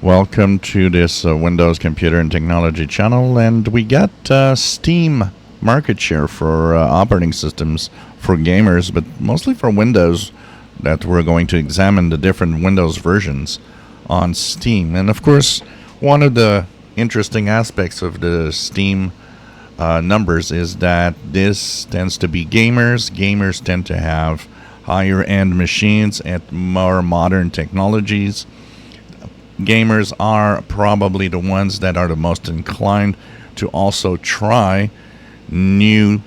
Welcome to this Windows Computer and Technology channel, and we got Steam market share for operating systems for gamers, but mostly for Windows, that we're going to examine the different Windows versions on Steam. And of course, one of the interesting aspects of the Steam numbers is that this tends to be gamers. Gamers tend to have higher end machines and more modern technologies. Gamers are probably the ones that are the most inclined to also try new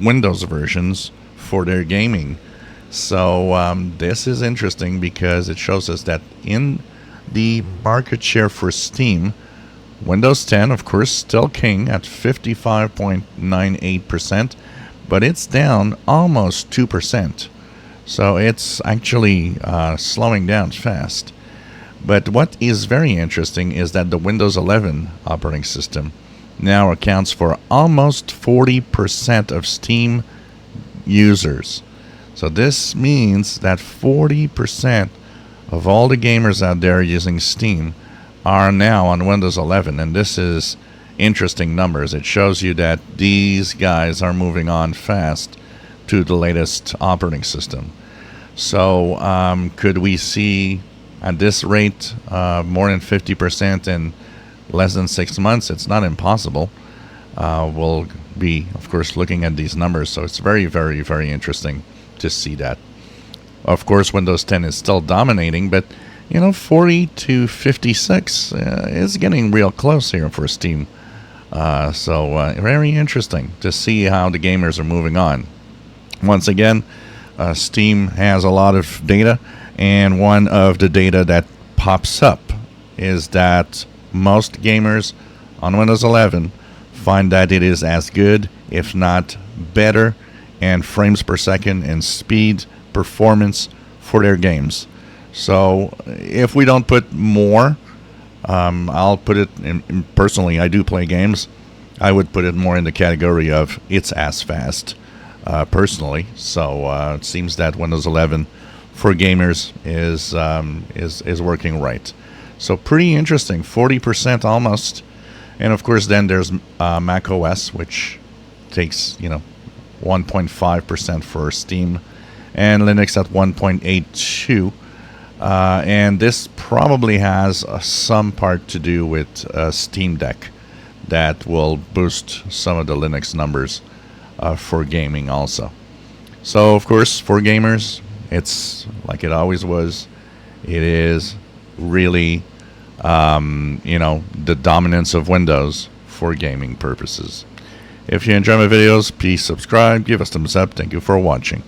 Windows versions for their gaming. So this is interesting because it shows us that in the market share for Steam, Windows 10, of course, still king at 55.98%, but it's down almost 2%. So it's actually slowing down fast. But what is very interesting is that the Windows 11 operating system now accounts for almost 40% of Steam users. So this means that 40% of all the gamers out there using Steam are now on Windows 11. And this is interesting numbers. It shows you that these guys are moving on fast to the latest operating system. So could we see at this rate more than 50% in less than 6 months? It's not impossible. We'll be, of course, looking at these numbers, so it's very, very, very interesting to see that. Of course, Windows 10 is still dominating, but 40 to 56 is getting real close here for Steam. So very interesting to see how the gamers are moving on. Once again, Steam has a lot of data, and one of the data that pops up is that most gamers on Windows 11 find that it is as good, if not better, and frames per second and speed performance for their games. So if we don't put more, I'll put it in, personally, I do play games. I would put it more in the category of it's as fast, personally. So it seems that Windows 11 for gamers is working right. So pretty interesting, 40% almost. And of course, then there's Mac OS, which takes 1.5% for Steam, and Linux at 1.82. And this probably has some part to do with Steam Deck that will boost some of the Linux numbers for gaming also. So of course, for gamers, it's like it always was. It is really, the dominance of Windows for gaming purposes. If you enjoy my videos, please subscribe, give us a thumbs up. Thank you for watching.